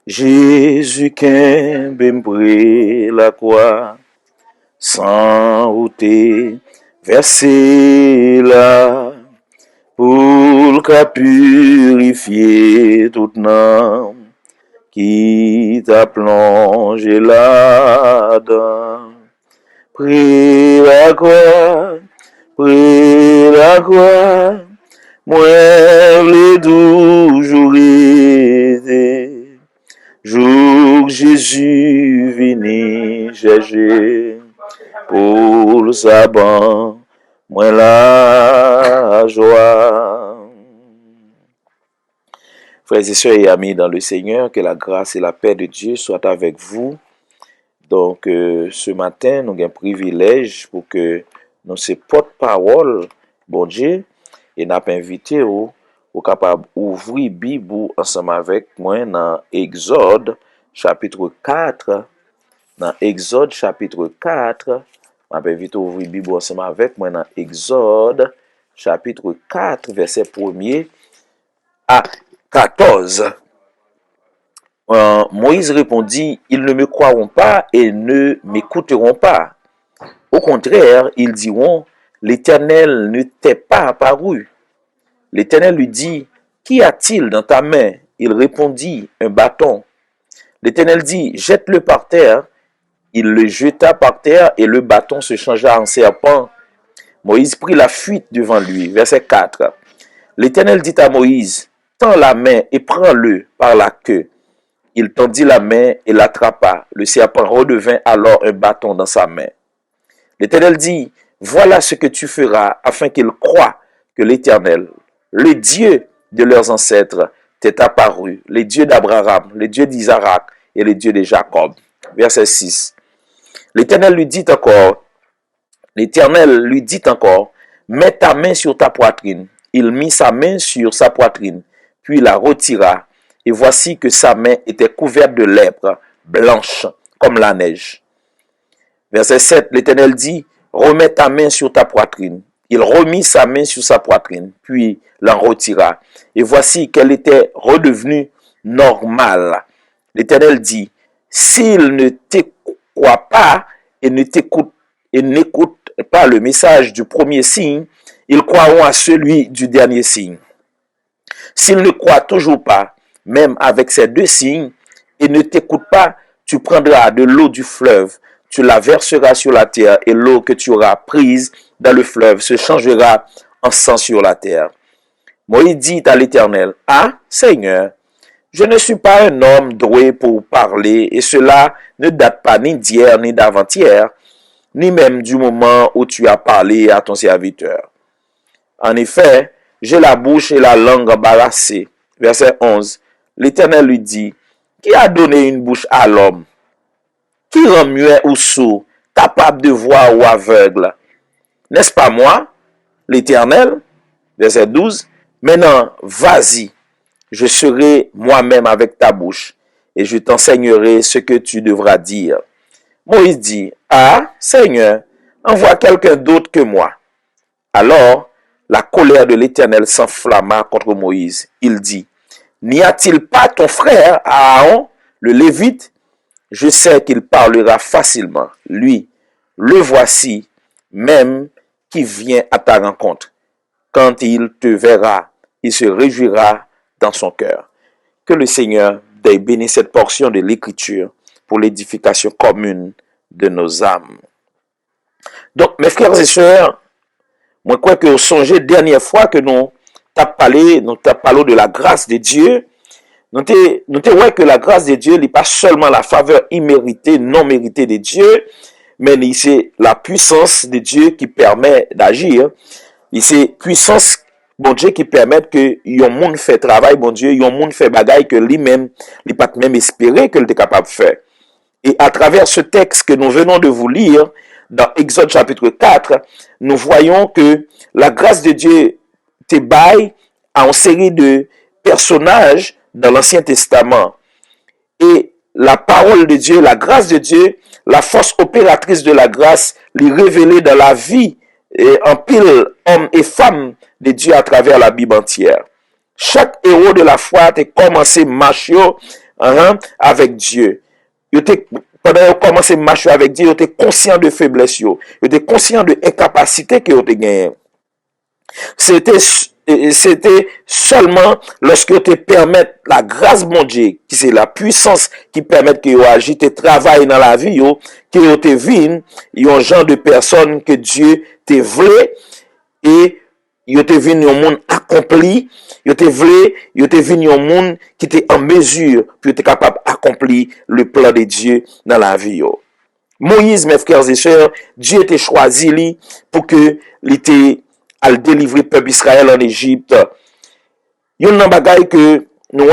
Jésus kembe mpre la croix, sans route versé là, pour qu'a purifier toute âme qui t'a plongé là-dedans. Prie la croix, moi les toujours été. Jour Jésus vini chercher pour le sabbat, moi la joie. Frères et sœurs et amis dans le Seigneur, que la grâce et la paix de Dieu soient avec vous. Donc, ce matin, nous avons un privilège pour que nous se porte-parole, bon Dieu, et nous avons invité au capable d'ouvrir la Bible ensemble avec moi dans Exode chapitre 4. Dans Exode chapitre 4, je vais inviter à ouvrir la Bible ensemble avec moi dans Exode chapitre 4, verset 1er à 14. Moïse répondit, ils ne me croiront pas et ne m'écouteront pas. Au contraire, ils diront, l'Éternel ne t'est pas apparu. L'Éternel lui dit, qu'y a-t-il dans ta main? Il répondit, un bâton. L'Éternel dit, jette-le par terre. Il le jeta par terre et le bâton se changea en serpent. Moïse prit la fuite devant lui. Verset 4. L'Éternel dit à Moïse, tends la main et prends-le par la queue. Il tendit la main et l'attrapa. Le serpent redevint alors un bâton dans sa main. L'Éternel dit, voilà ce que tu feras afin qu'ils croient que l'Éternel, le Dieu de leurs ancêtres, t'est apparu, le Dieu d'Abraham, le Dieu d'Isaac et le Dieu de Jacob. Verset 6. L'Éternel lui dit encore, mets ta main sur ta poitrine. Il mit sa main sur sa poitrine, puis la retira. Et voici que sa main était couverte de lèpre, blanche comme la neige. Verset 7, l'Éternel dit, remets ta main sur ta poitrine. Il remit sa main sur sa poitrine, puis l'en retira. Et voici qu'elle était redevenue normale. L'Éternel dit, s'il ne t'écoute pas et n'écoute pas le message du premier signe, ils croiront à celui du dernier signe. S'ils ne croient toujours pas, même avec ces deux signes, et ne t'écoute pas, tu prendras de l'eau du fleuve, tu la verseras sur la terre, et l'eau que tu auras prise dans le fleuve se changera en sang sur la terre. Moïse dit à l'Éternel, ah, Seigneur, je ne suis pas un homme doué pour parler, et cela ne date pas ni d'hier ni d'avant-hier, ni même du moment où tu as parlé à ton serviteur. En effet, j'ai la bouche et la langue embarrassées. Verset 11. L'Éternel lui dit, qui a donné une bouche à l'homme? Qui rend muet ou sourd, capable de voir ou aveugle? N'est-ce pas moi, l'Éternel? Verset 12. Maintenant, vas-y, je serai moi-même avec ta bouche, et je t'enseignerai ce que tu devras dire. Moïse dit, ah, Seigneur, envoie quelqu'un d'autre que moi. Alors, la colère de l'Éternel s'enflamma contre Moïse. Il dit, n'y a-t-il pas ton frère Aaron, le Lévite? Je sais qu'il parlera facilement. Lui, le voici, même qui vient à ta rencontre. Quand il te verra, il se réjouira dans son cœur. Que le Seigneur bénisse cette portion de l'Écriture pour l'édification commune de nos âmes. Donc, mes frères et sœurs, moi, je crois que vous songez dernière fois que nous t'avons parlé de la grâce de Dieu. Nous avons vu que la grâce de Dieu n'est pas seulement la faveur imméritée, non méritée de Dieu, mais c'est la puissance de Dieu qui permet d'agir. C'est puissance, bon Dieu, qui permet que yon monde fait travail, bon Dieu, yon monde fait bagaille que lui-même, il pas même espérer qu'il était capable de faire. Et à travers ce texte que nous venons de vous lire, dans Exode chapitre 4, nous voyons que la grâce de Dieu te baille à une série de personnages dans l'Ancien Testament. Et la parole de Dieu, la grâce de Dieu, la force opératrice de la grâce, lui révélée dans la vie en pile hommes et femmes de Dieu à travers la Bible entière. Chaque héros de la foi a commencé marcher avec Dieu. Pendant qu'ils commencé à marcher avec Dieu, ils étaient conscients de faiblesse, ils étaient conscients de incapacité qu'ils ont gagné. C'était seulement lorsque te permettent la grâce de Dieu, qui c'est la puissance qui permet que vous agissez, te travaillez dans la vie, que vous te vine, un genre de personnes que Dieu te voulait et vous te vine un monde accompli, vous te vine un monde qui était en mesure pour être capable d'accomplir le plan de Dieu dans la vie. Moïse, mes frères et sœurs, Dieu t'a choisi lui pour que il à le délivrer peuple Israël en Égypte. Il y a un bagay que nous,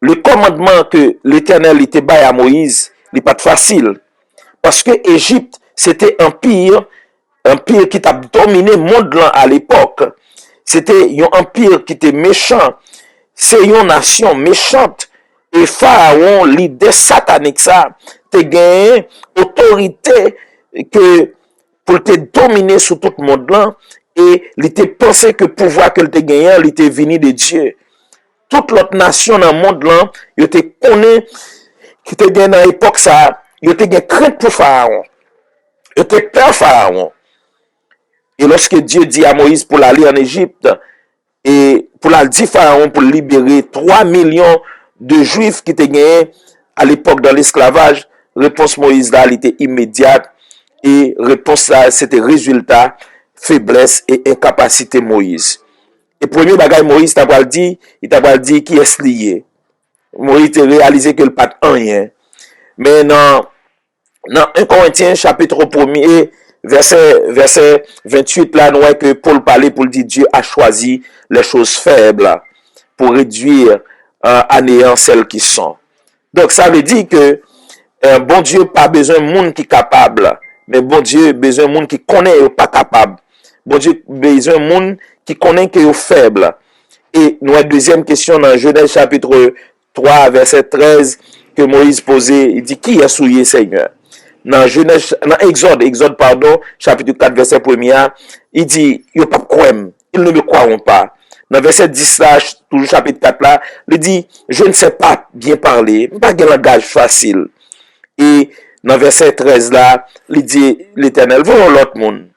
le commandement que l'Éternel était bas à Moïse, n'est pas facile. Parce que Égypte, c'était un empire qui a dominé le monde à l'époque. C'était un empire qui était méchant. C'est une nation méchante. Et Pharaon, l'idée satanique, ça, te gagné autorité que pour te dominer sur tout le monde là, et il te pensé que pouvoir que te gagné, il était venu de Dieu. Toute l'autre nation dans le monde là, il te connaît, qui te gagné dans l'époque ça, il te gagné crainte pour Pharaon. Il te peur Pharaon. Et lorsque Dieu dit à Moïse pour aller en Égypte, et pour la dire Pharaon pour libérer 3 millions de Juifs qui étaient gagnés à l'époque dans l'esclavage, réponse Moïse là, elle était immédiate. Et réponse là, c'était résultat, faiblesse et incapacité Moïse. Et premier bagage Moïse t'a pas dit, il t'a pas dit qui est lié. Moïse a réalisé que le pas rien. Mais dans 1 Corinthiens chapitre 1er, verset 28 là, nous voyons que Paul parlait pour dire Dieu a choisi les choses faibles pour réduire à néant celles qui sont. Donc ça veut dire que bon Dieu pas besoin de monde qui est capable. Mais bon Dieu, besoin de monde qui connaît et pas capable. Bon Dieu, besoin de monde qui connaît qui est faible. Et nous, deuxième question dans Genèse chapitre 3, verset 13, que Moïse posait, il dit, qui est souillé, Seigneur? Dans Exode, chapitre 4, verset 1er, il dit, il pas quoi, ils ne me croiront pas. Dans verset 10 là, toujours chapitre 4 là, il dit, je ne sais pas bien parler, pas de langage facile. Et dans verset 13 là, il dit l'Éternel, voyons l'autre monde.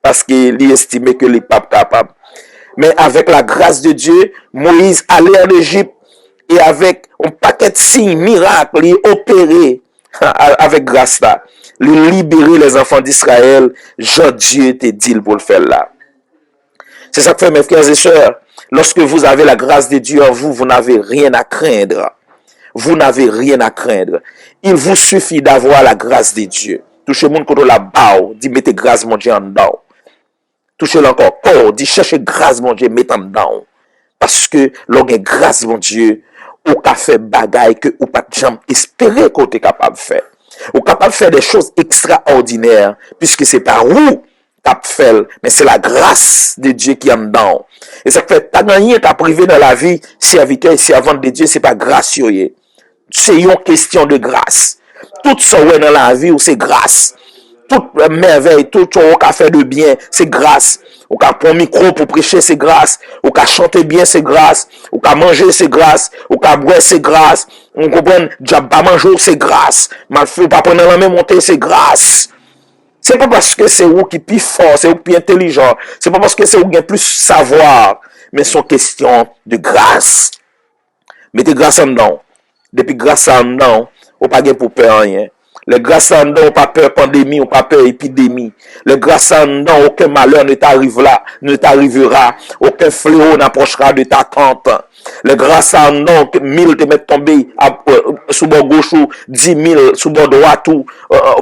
Parce qu'il estimait que les papes capables. Mais avec la grâce de Dieu, Moïse allait en Égypte et avec un paquet de signes, miracles, il opérait avec grâce là. Il libérer les enfants d'Israël. Jean Dieu te dit pour le faire là. C'est ça que fait mes frères et sœurs. Lorsque vous avez la grâce de Dieu en vous, vous n'avez rien à craindre. Vous n'avez rien à craindre. Il vous suffit d'avoir la grâce de Dieu. Touchez le monde contre la barre, dit mettez grâce mon Dieu en dedans. Touchez-le encore, dit cherchez grâce mon Dieu, mettez en dedans. Parce que l'on a grâce mon Dieu, ou qu'a fait bagaille que ou pas de jambe espérer qu'on est capable de faire. Ou capable de faire des choses extraordinaires, puisque c'est par où t'as fait, mais c'est la grâce de Dieu qui est en dedans. Et ça fait, t'as gagné, t'as privé dans la vie, serviteur et servante de Dieu, c'est pas gracieux. C'est une question de grâce. Tout ça dans la vie, c'est grâce. Toute merveille, tout ce qu'on a fait de bien, c'est grâce. On a pris un micro pour prêcher, c'est grâce. On a chanté bien, c'est grâce. On a mangé, c'est grâce. On a boire, c'est grâce. On comprend, job pas manger, c'est grâce. Mal fait, pas prendre la main monter, c'est grâce. C'est pas parce que c'est vous qui est plus fort, c'est vous qui est plus intelligent. C'est pas parce que c'est vous qui a plus savoir. Mais c'est une question de grâce. Mettez grâce en dedans. Depuis grâce en dedans, on pas pour peur rien. Les grâces en dedans, on pas peur pandémie, on pas peur épidémie. Les grâces en dedans, aucun malheur ne t'arrivera. Aucun fléau n'approchera de ta tente. Les grâces en dedans, 1000 te mettent tomber sous bord gauche ou 10 000 sous bord droit ou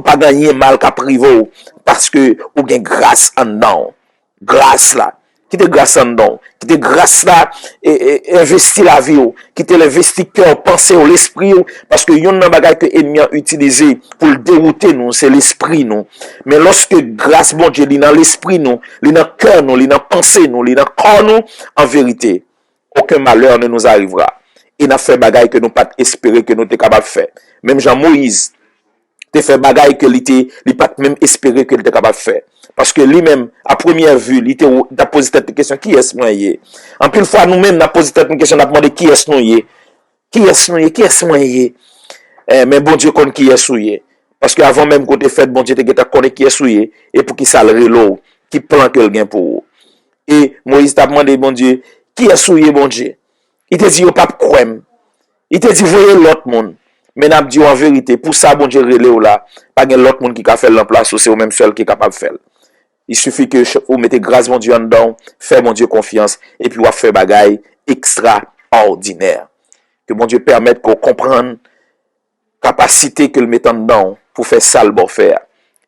pas gagner mal qu'à privé. Parce que, ou bien grâce en dedans. Grâce là. Qui te grâce en dedans. Qui te grâce là, et investit la vie, qui te l'investi cœur, pensée, l'esprit, parce que yon nan bagay que ennemi a utilisé pour le dérouter nous, c'est l'esprit nous. Mais lorsque grâce bon Dieu, li dans l'esprit nous, li dans cœur nous, li dans pensée nous, li dans corps nous, en vérité, aucun malheur ne nous arrivera. Il n'a fait bagay que nous pas espérer que nous t'es capable de faire. Même Jean-Moïse, te fait bagay que li pas même espérer que t'es capable de faire. Parce que lui-même, à première vue, il t'a posé cette question, qui est-ce moi? En plus, fois, nous-mêmes, n'a posé cette question, n'a demandé qui est-ce nous? Qui est-ce nous? Qui est-ce moi? Mais bon Dieu connaît qui est souillé. Parce que avant même qu'on te fait, bon Dieu te connaît qui est souillé. Et pour qui ça le relo, qui prend quelqu'un pour vous. Et Moïse t'a demandé, bon Dieu, qui est souillé, bon Dieu? Il te dit, au pape crème. Il te dit, voyez l'autre monde. Mais n'a dit en vérité, pour ça, bon Dieu, relé ou là, pas l'autre monde qui a fait l'emplace, c'est au même seul qui est capable de faire. Il suffit que vous mettez grâce, mon Dieu, en dedans, faire, mon Dieu, confiance, et puis vous faire bagaille extraordinaire. Que mon Dieu permette qu'on comprenne capacité que le met en dedans pour faire ça le bon faire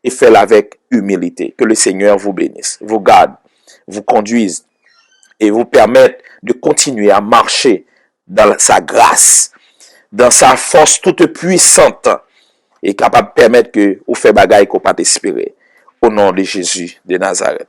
et faire avec humilité. Que le Seigneur vous bénisse, vous garde, vous conduise et vous permette de continuer à marcher dans sa grâce, dans sa force toute puissante et capable de permettre que vous faites bagaille qu'on pas espérer. Au nom de Jésus de Nazareth.